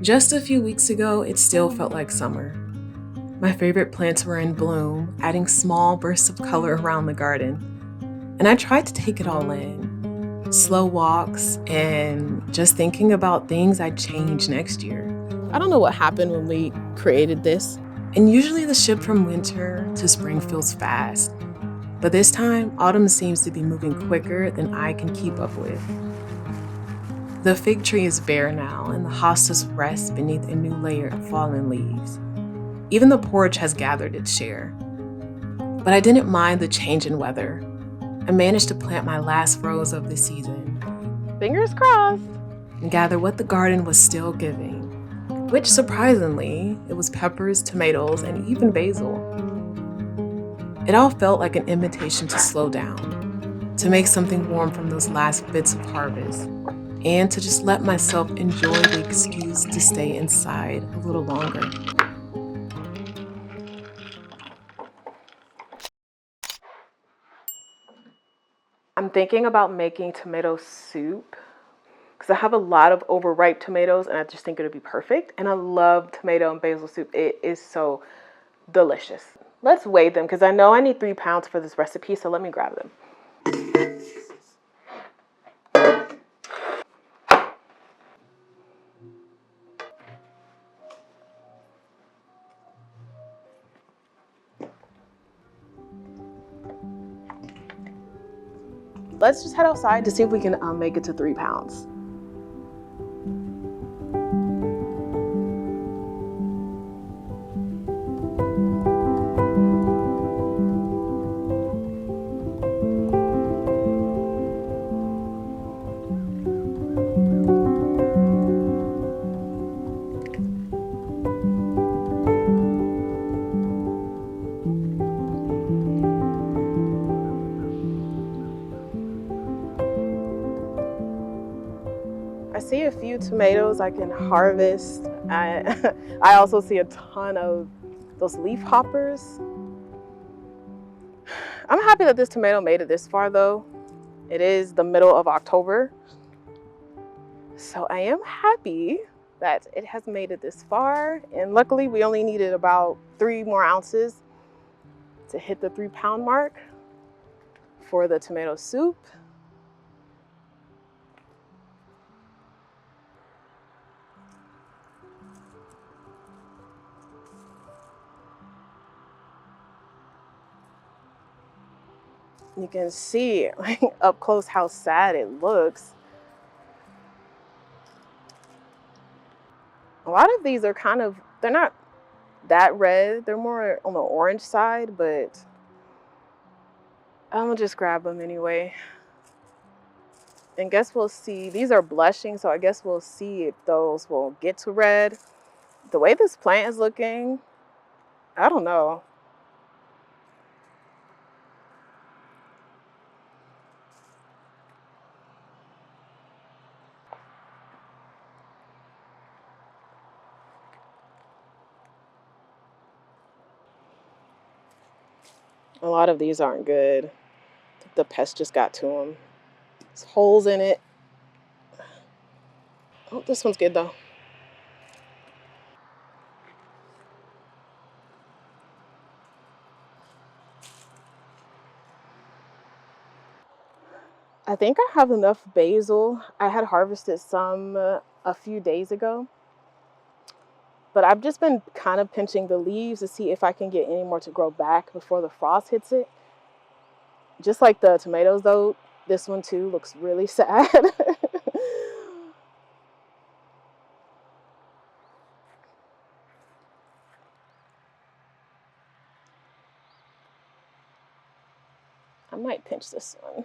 Just a few weeks ago, it still felt like summer. My favorite plants were in bloom, adding small bursts of color around the garden. And I tried to take it all in. Slow walks and just thinking about things I'd change next year. I don't know what happened when we created this. And usually the shift from winter to spring feels fast. But this time, autumn seems to be moving quicker than I can keep up with. The fig tree is bare now, and the hostas rest beneath a new layer of fallen leaves. Even the porch has gathered its share. But I didn't mind the change in weather. I managed to plant my last rose of the season. Fingers crossed! And gather what the garden was still giving, which surprisingly, it was peppers, tomatoes, and even basil. It all felt like an invitation to slow down, to make something warm from those last bits of harvest, and to just let myself enjoy the excuse to stay inside a little longer. I'm thinking about making tomato soup because I have a lot of overripe tomatoes and I just think it'll be perfect. And I love tomato and basil soup. It is so delicious. Let's weigh them because I know I need 3 pounds for this recipe, so let me grab them. Let's just head outside to see if we can make it to 3 pounds. I see a few tomatoes I can harvest. I also see a ton of those leaf hoppers. I'm happy that this tomato made it this far though. It is the middle of October. So I am happy that it has made it this far. And luckily we only needed about 3 more ounces to hit the 3 pound mark for the tomato soup. You can see like up close how sad it looks. A lot of these are they're not that red. They're more on the orange side, but I'm gonna just grab them anyway. And guess we'll see. These are blushing, so I guess we'll see if those will get to red. The way this plant is looking, I don't know. A lot of these aren't good. The pest just got to them. There's holes in it. Oh, this one's good though. I think I have enough basil. I had harvested some a few days ago. But I've just been kind of pinching the leaves to see if I can get any more to grow back before the frost hits it. Just like the tomatoes though, this one too looks really sad. I might pinch this one.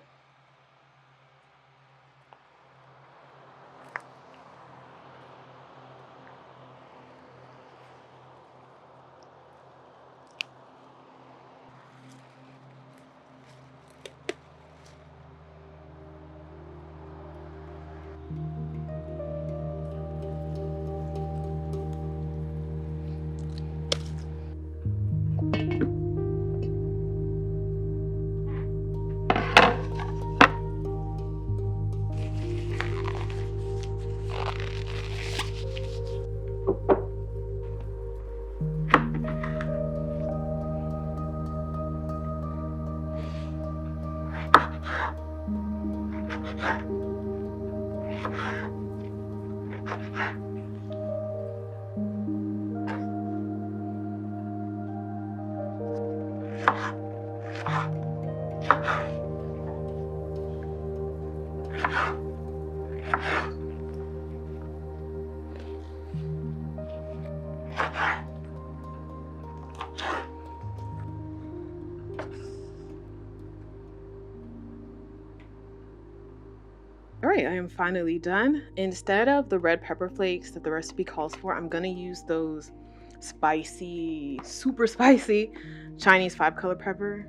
right, I am finally done. Instead of the red pepper flakes that the recipe calls for, I'm gonna use those spicy, super spicy Chinese 5-color pepper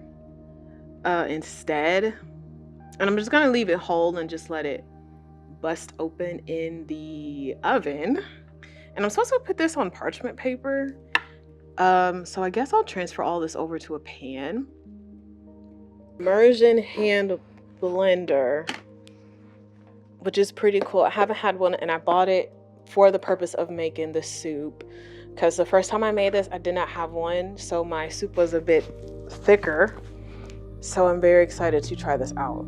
instead. And I'm just gonna leave it whole and just let it bust open in the oven. And I'm supposed to put this on parchment paper. So I guess I'll transfer all this over to a pan. Immersion hand blender, which is pretty cool. I haven't had one, and I bought it for the purpose of making the soup, because the first time I made this, I did not have one, so my soup was a bit thicker. So I'm very excited to try this out.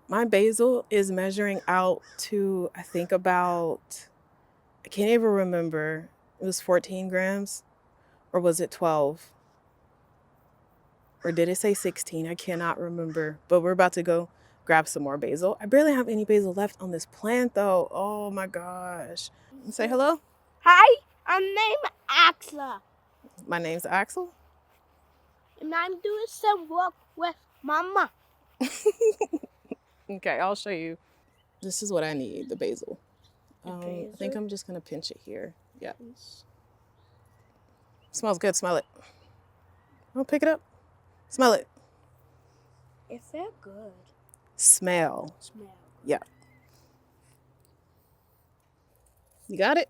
My basil is measuring out to, I think about, I can't even remember. It was 14 grams, or was it 12? Or did it say 16? I cannot remember. But we're about to go grab some more basil. I barely have any basil left on this plant though. Oh my gosh. Say hello. Hi, I'm named Axel. My name's Axel. And I'm doing some work with Mama. Okay, I'll show you. This is what I need, the basil. I think I'm just gonna pinch it here. Yeah. Smells good, smell it. Oh, pick it up. Smell it. It felt good. Smell. Yeah. You got it?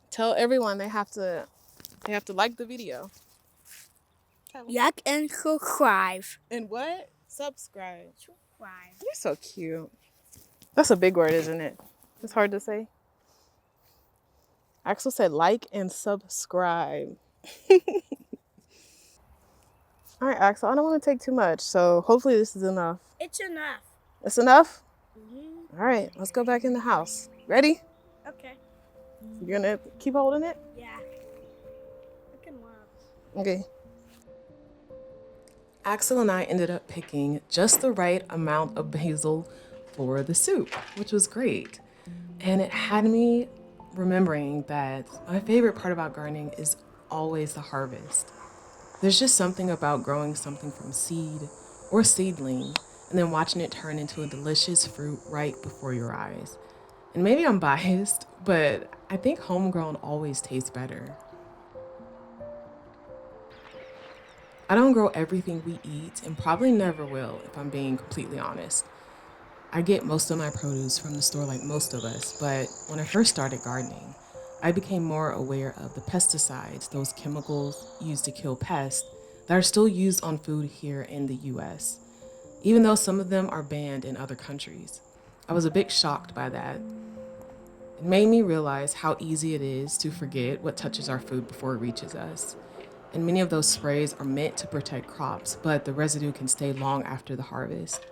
Tell everyone they have to like the video. Like and subscribe. And what? Subscribe. Subscribe. You're so cute. That's a big word, isn't it? It's hard to say. Axel said like and subscribe. All right, Axel, I don't want to take too much, so hopefully this is enough. It's enough. It's enough? Mm-hmm. All right, let's go back in the house. Ready? Okay. You're gonna keep holding it? Yeah. I can watch. Okay. Axel and I ended up picking just the right amount of basil for the soup, which was great. And it had me remembering that my favorite part about gardening is always the harvest. There's just something about growing something from seed or seedling and then watching it turn into a delicious fruit right before your eyes. And maybe I'm biased, but I think homegrown always tastes better. I don't grow everything we eat and probably never will, if I'm being completely honest. I get most of my produce from the store like most of us, but when I first started gardening, I became more aware of the pesticides, those chemicals used to kill pests, that are still used on food here in the US, even though some of them are banned in other countries. I was a bit shocked by that. It made me realize how easy it is to forget what touches our food before it reaches us. And many of those sprays are meant to protect crops, but the residue can stay long after the harvest.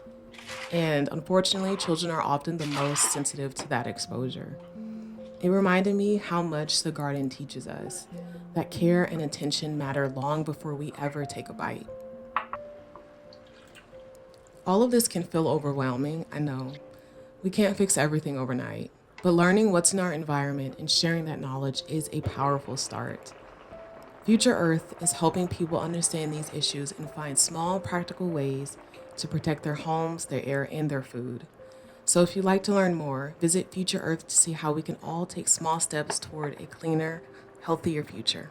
And unfortunately, children are often the most sensitive to that exposure. It reminded me how much the garden teaches us, that care and attention matter long before we ever take a bite. All of this can feel overwhelming, I know. We can't fix everything overnight, but learning what's in our environment and sharing that knowledge is a powerful start. Future Earth is helping people understand these issues and find small, practical ways to protect their homes, their air, and their food. So if you'd like to learn more, visit Future Earth to see how we can all take small steps toward a cleaner, healthier future.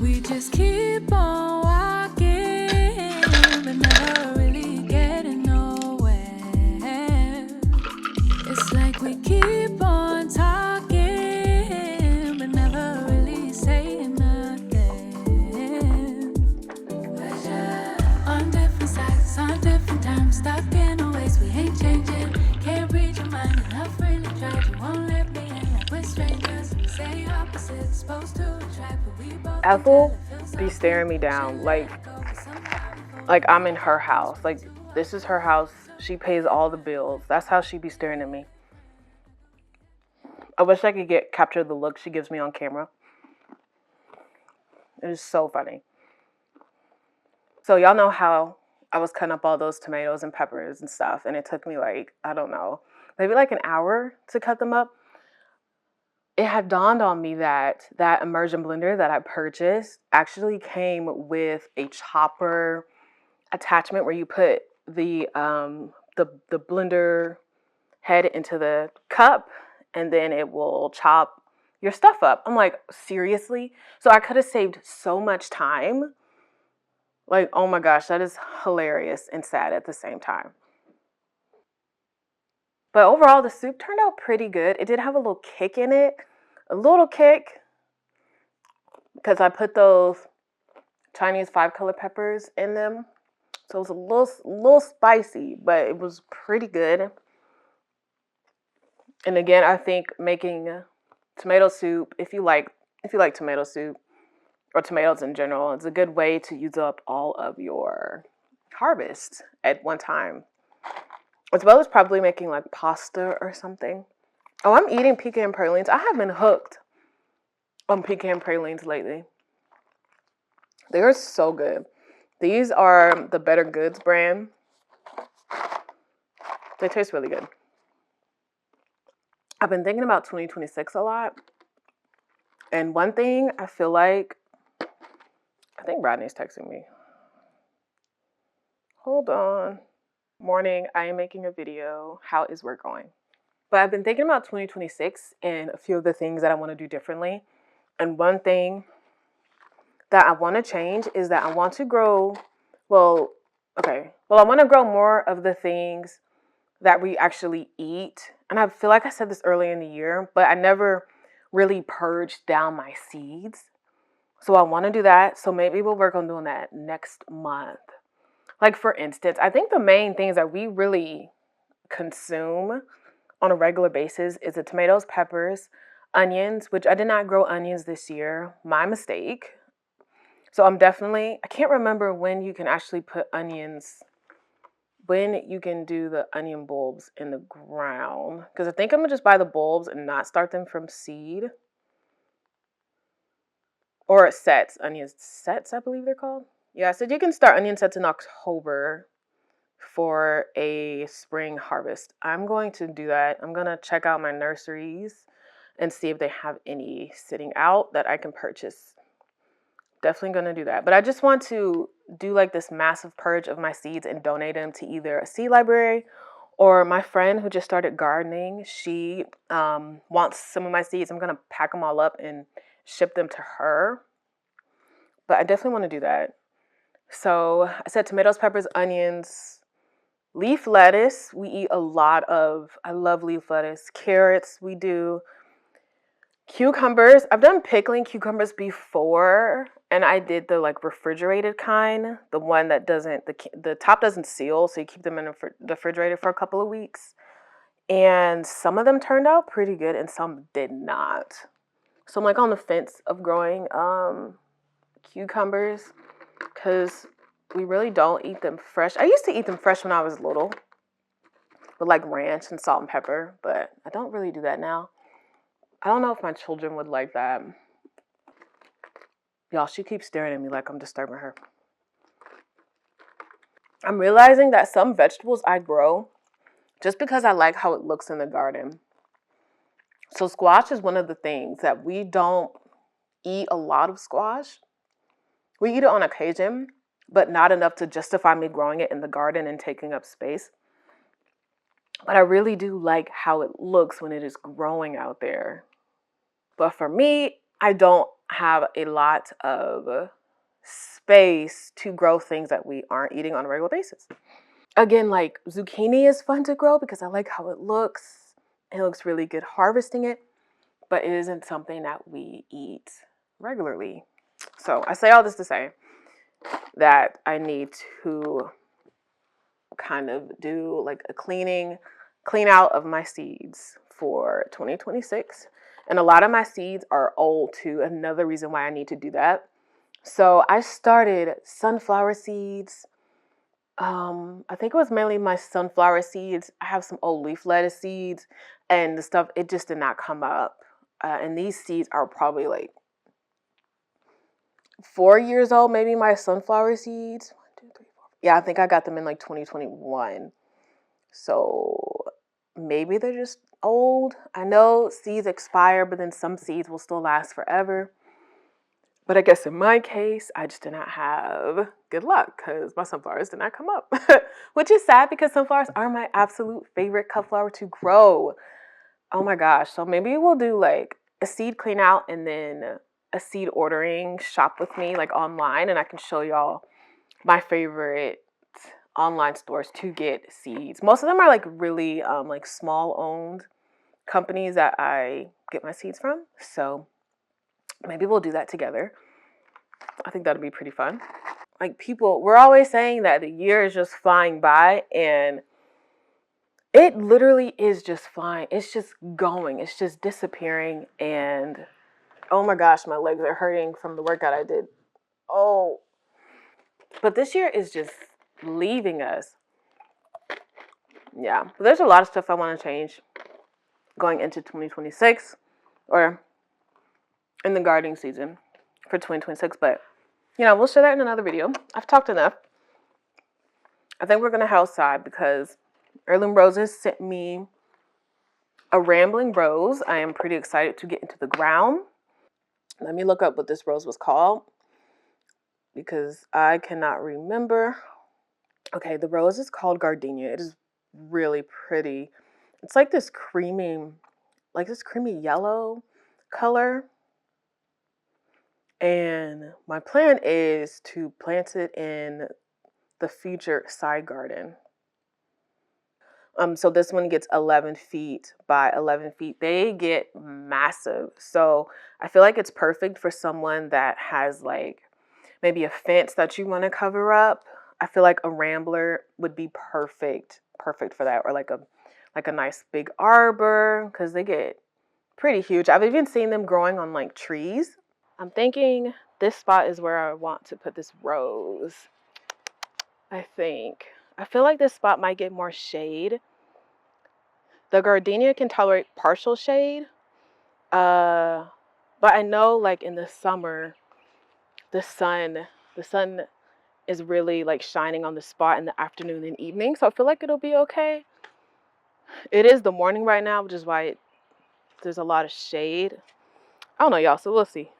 we just keep on walking, but never really getting nowhere. It's like we keep on talking, but never really saying nothing. On different sides, on different times, stuck in a ways we ain't changing. Can't read your mind, and I've really tried. You won't let me in, like we're strangers. Say opposites, supposed to attract, but we both. Ethel be staring me down like I'm in her house. Like, this is her house. She pays all the bills. That's how she be staring at me. I wish I could capture the look she gives me on camera. It is so funny. So y'all know how I was cutting up all those tomatoes and peppers and stuff, and it took me like, I don't know, maybe like an hour to cut them up. It had dawned on me that that immersion blender that I purchased actually came with a chopper attachment where you put the blender head into the cup and then it will chop your stuff up. I'm like, seriously? So I could have saved so much time. Like, oh my gosh, that is hilarious and sad at the same time. But overall, the soup turned out pretty good. It did have a little kick in it. A little kick. Because I put those Chinese 5-color peppers in them. So it was a little spicy, but it was pretty good. And again, I think making tomato soup, if you like tomato soup or tomatoes in general, it's a good way to use up all of your harvest at one time. As well as probably making like pasta or something. Oh, I'm eating pecan pralines. I have been hooked on pecan pralines lately. They're so good. These are the Better Goods brand. They taste really good. I've been thinking about 2026 a lot. And one thing I feel like, I think Rodney's texting me. Hold on. Morning, I am making a video. How is work going? But I've been thinking about 2026 and a few of the things that I want to do differently. And one thing that I want to change is that I want to grow, I want to grow more of the things that we actually eat. And I feel like I said this earlier in the year, but I never really purged down my seeds. So I want to do that. So maybe we'll work on doing that next month. Like, for instance, I think the main things that we really consume on a regular basis is the tomatoes, peppers, onions, which I did not grow onions this year. My mistake. So I can't remember when you can actually put onions, when you can do the onion bulbs in the ground. Because I think I'm going to just buy the bulbs and not start them from seed. Or sets, onion sets, I believe they're called. Yeah, so you can start onion sets in October for a spring harvest. I'm going to do that. I'm going to check out my nurseries and see if they have any sitting out that I can purchase. Definitely going to do that. But I just want to do like this massive purge of my seeds and donate them to either a seed library or my friend who just started gardening. She wants some of my seeds. I'm going to pack them all up and ship them to her. But I definitely want to do that. So I said tomatoes, peppers, onions, leaf lettuce. We eat a lot of, I love leaf lettuce. Carrots, we do. Cucumbers. I've done pickling cucumbers before, and I did the like refrigerated kind, the one that doesn't, the top doesn't seal, so you keep them in the refrigerator for a couple of weeks. And some of them turned out pretty good, and some did not. So I'm like on the fence of growing cucumbers, because we really don't eat them fresh. I used to eat them fresh when I was little with like ranch and salt and pepper, but I don't really do that now. I don't know if my children would like that. Y'all, she keeps staring at me like I'm disturbing her. I'm realizing that some vegetables I grow just because I like how it looks in the garden. So squash is one of the things that we don't eat a lot of squash. We eat it on occasion, but not enough to justify me growing it in the garden and taking up space. But I really do like how it looks when it is growing out there. But for me, I don't have a lot of space to grow things that we aren't eating on a regular basis. Again, like zucchini is fun to grow because I like how it looks. It looks really good harvesting it, but it isn't something that we eat regularly. So I say all this to say that I need to kind of do like a clean out of my seeds for 2026. And a lot of my seeds are old too. Another reason why I need to do that. So I started sunflower seeds. I think it was mainly my sunflower seeds. I have some old leaf lettuce seeds and the stuff, it just did not come up. And these seeds are probably like 4 years old, maybe my sunflower seeds. 1, 2, 3, 4. Yeah, I think I got them in like 2021. So maybe they're just old. I know seeds expire, but then some seeds will still last forever. But I guess in my case, I just did not have good luck because my sunflowers did not come up, which is sad because sunflowers are my absolute favorite cut flower to grow. Oh my gosh. So maybe we'll do like a seed clean out and then a seed ordering shop with me like online, and I can show y'all my favorite online stores to get seeds. Most of them are like really like small owned companies that I get my seeds from. So maybe we'll do that together. I think that'll be pretty fun. Like we're always saying that the year is just flying by, and it literally is just flying. It's just going. It's just disappearing. And oh my gosh, my legs are hurting from the workout I did. Oh, but this year is just leaving us. Yeah, but there's a lot of stuff I want to change going into 2026 or in the gardening season for 2026. But, we'll share that in another video. I've talked enough. I think we're going to head outside because Heirloom Roses sent me a rambling rose. I am pretty excited to get into the ground. Let me look up what this rose was called because I cannot remember. Okay, the rose is called Gardenia. It is really pretty. It's like this creamy yellow color. And my plan is to plant it in the future side garden. So this one gets 11 feet by 11 feet. They get massive. So I feel like it's perfect for someone that has like maybe a fence that you want to cover up. I feel like a rambler would be perfect for that, or like a nice big arbor because they get pretty huge. I've even seen them growing on like trees. I'm thinking this spot is where I want to put this rose. I feel like this spot might get more shade. The gardenia can tolerate partial shade. But I know like in the summer, the sun is really like shining on the spot in the afternoon and evening. So I feel like it'll be okay. It is the morning right now, which is why there's a lot of shade. I don't know, y'all, so we'll see.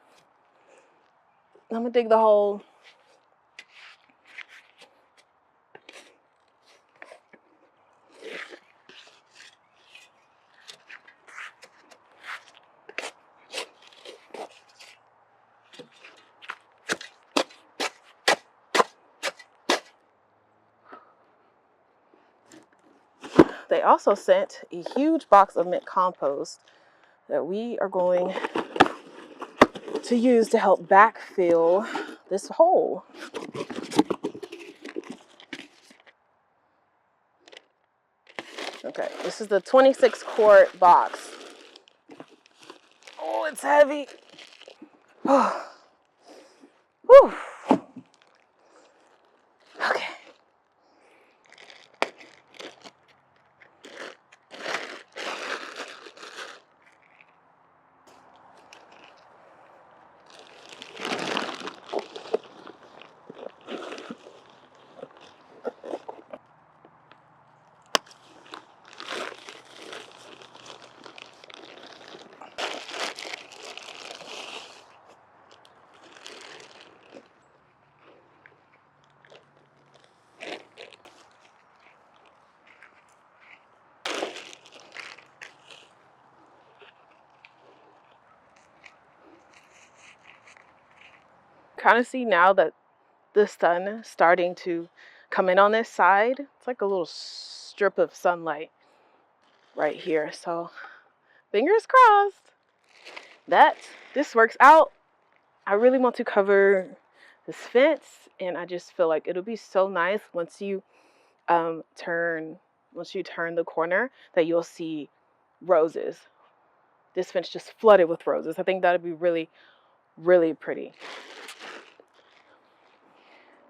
I'm gonna dig the hole. They also sent a huge box of mint compost that we are going to use to help backfill this hole. Okay, this is the 26 quart box. Oh, it's heavy. Oh. Whew. Okay. kind of see now that the sun is starting to come in on this side. It's like a little strip of sunlight right here. So fingers crossed that this works out. I really want to cover this fence, and I just feel like it'll be so nice once you turn the corner that you'll see roses. This fence just flooded with roses. I think that'd be really, really pretty.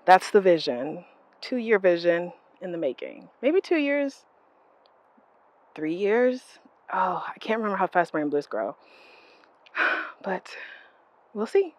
That's the vision. 2-year vision in the making. Maybe 2 years, 3 years. Oh, I can't remember how fast marine blues grow, but we'll see.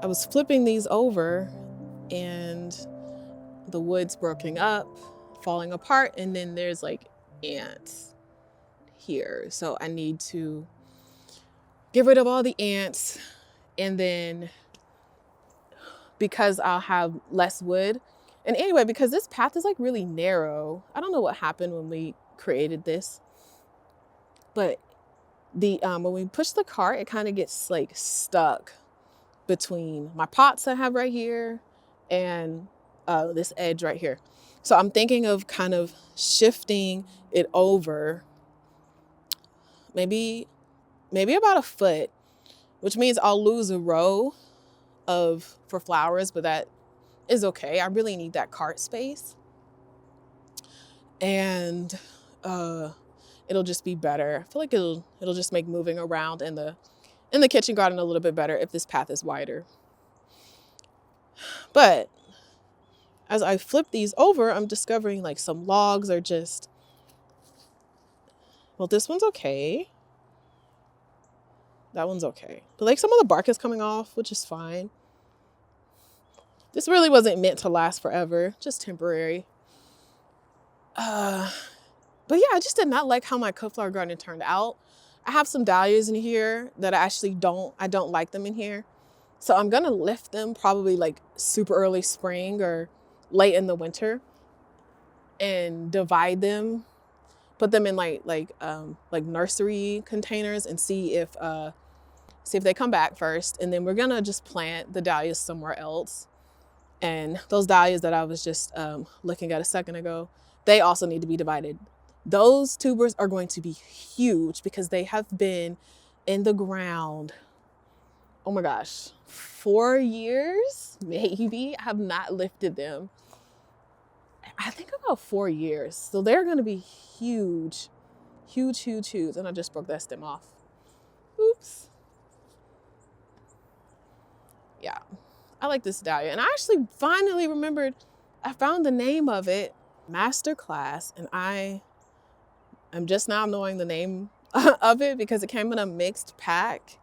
I was flipping these over and the wood's broken up, falling apart, and then there's like ants here. So I need to get rid of all the ants, and then because I'll have less wood. And anyway, because this path is like really narrow, I don't know what happened when we created this, but the when we push the cart, it kind of gets like stuck between my pots I have right here and this edge right here. So I'm thinking of kind of shifting it over maybe about a foot, which means I'll lose a row for flowers, but that is okay. I really need that cart space, and it'll just be better. I feel like it'll just make moving around in the kitchen garden a little bit better if this path is wider. But as I flip these over, I'm discovering like some logs are just, well, this one's okay. That one's okay. But like some of the bark is coming off, which is fine. This really wasn't meant to last forever, just temporary. But yeah, I just did not like how my cut flower garden turned out. I have some dahlias in here that I don't like them in here. So I'm gonna lift them probably like super early spring or late in the winter and divide them, put them in like nursery containers and see if they come back first. And then we're gonna just plant the dahlias somewhere else. And those dahlias that I was just looking at a second ago, they also need to be divided. Those tubers are going to be huge because they have been in the ground, oh my gosh, 4 years, maybe. I have not lifted them. I think about 4 years. So they're going to be huge, huge, huge, huge. And I just broke that stem off. Oops. Yeah, I like this dahlia. And I actually finally remembered, I found the name of it, Masterclass. And I am just now knowing the name of it because it came in a mixed pack.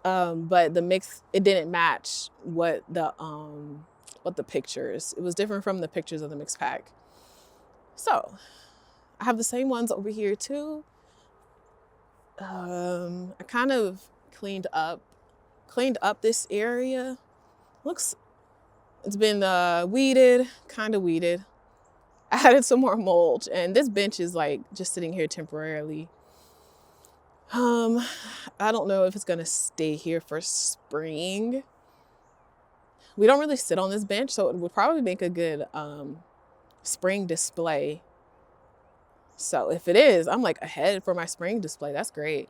But the mix, it didn't match what the pictures. It was different from the pictures of the mixed pack. So I have the same ones over here too. I kind of cleaned up this area. It's been weeded, kind of weeded. I added some more mulch, and this bench is like just sitting here temporarily. I don't know if it's gonna stay here for spring. We don't really sit on this bench, so it would probably make a good spring display. So if it is, I'm like ahead for my spring display. That's great.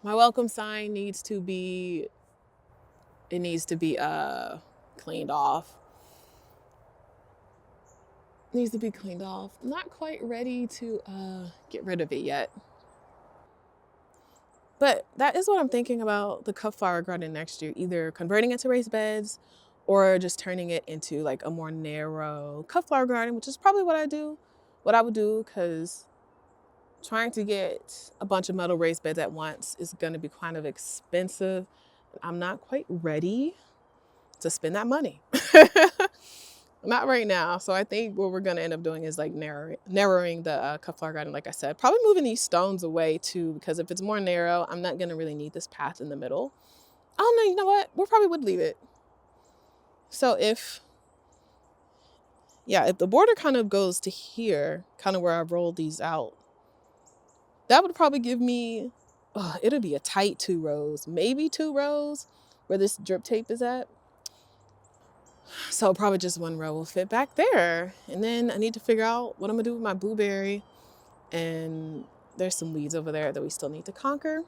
My welcome sign needs to be cleaned off. Needs to be cleaned off. Not quite ready to get rid of it yet. But that is what I'm thinking about the cut flower garden next year, either converting it to raised beds or just turning it into like a more narrow cut flower garden, which is probably what I would do, because trying to get a bunch of metal raised beds at once is going to be kind of expensive. I'm not quite ready to spend that money. Not right now. So I think what we're going to end up doing is like narrowing the cut flower garden, like I said. Probably moving these stones away too, because if it's more narrow, I'm not going to really need this path in the middle. Oh no, you know what? We probably would leave it. So if the border kind of goes to here, kind of where I rolled these out, that would probably give me, it'll be a tight 2 rows, maybe 2 rows where this drip tape is at. So probably just 1 row will fit back there. And then I need to figure out what I'm gonna do with my blueberry. And there's some weeds over there that we still need to conquer.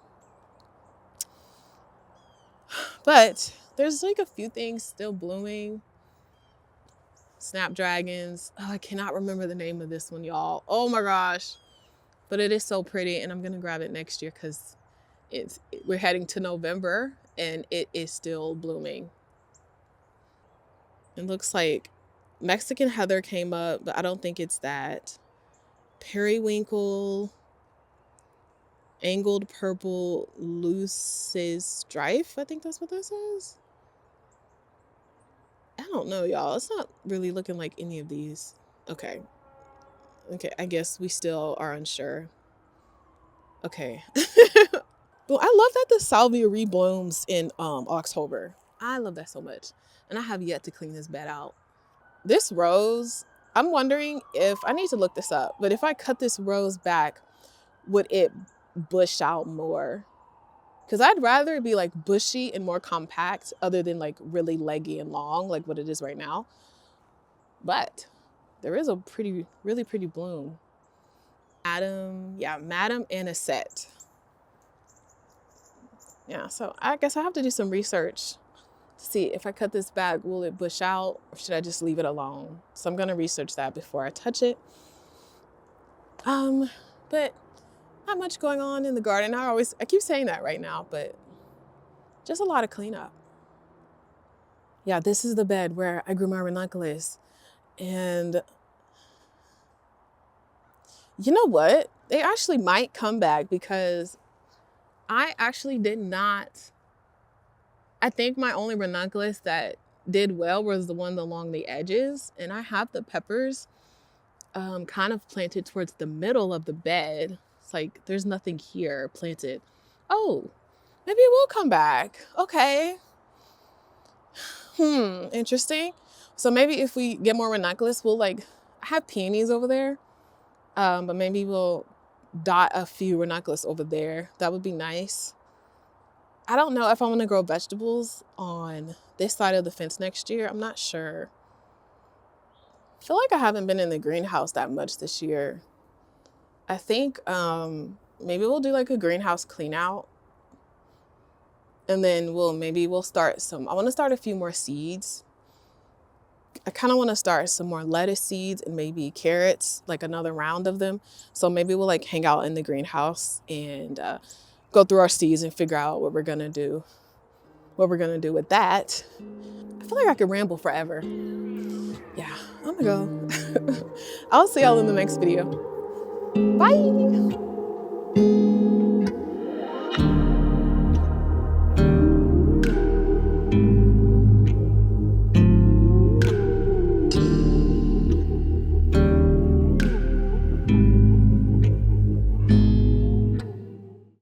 But there's like a few things still blooming. Snapdragons. Oh, I cannot remember the name of this one, y'all. Oh my gosh. But it is so pretty, and I'm gonna grab it next year because we're heading to November and it is still blooming. It looks like Mexican heather came up, but I don't think it's that. Periwinkle, angled purple Luce's strife. I think that's what this is. I don't know, y'all. It's not really looking like any of these. Okay, I guess we still are unsure. Okay. Well, I love that the salvia reblooms in October. I love that so much. And I have yet to clean this bed out. This rose, I'm wondering if, I need to look this up, but if I cut this rose back, would it bush out more? Because I'd rather it be like bushy and more compact other than like really leggy and long like what it is right now. But there is a really pretty bloom. Madam Anisette. Yeah, so I guess I have to do some research to see if I cut this back, will it bush out or should I just leave it alone? So I'm gonna research that before I touch it. But not much going on in the garden. I keep saying that right now, but just a lot of cleanup. Yeah, this is the bed where I grew my ranunculus. And you know what? They actually might come back because I actually did not. I think my only ranunculus that did well was the one along the edges. And I have the peppers kind of planted towards the middle of the bed. It's like there's nothing here planted. Oh, maybe it will come back. Okay. Interesting. So maybe if we get more ranunculus, we'll I have peonies over there. But maybe we'll dot a few ranunculus over there. That would be nice. I don't know if I'm gonna grow vegetables on this side of the fence next year. I'm not sure. I feel like I haven't been in the greenhouse that much this year. I think maybe we'll do like a greenhouse clean out. And then we'll start I want to start a few more seeds. I kind of want to start some more lettuce seeds and maybe carrots, like another round of them. So maybe we'll hang out in the greenhouse and go through our seeds and figure out what we're gonna do with that. I feel like I could ramble forever. Yeah, I'm gonna go. I'll see y'all in the next video. Bye.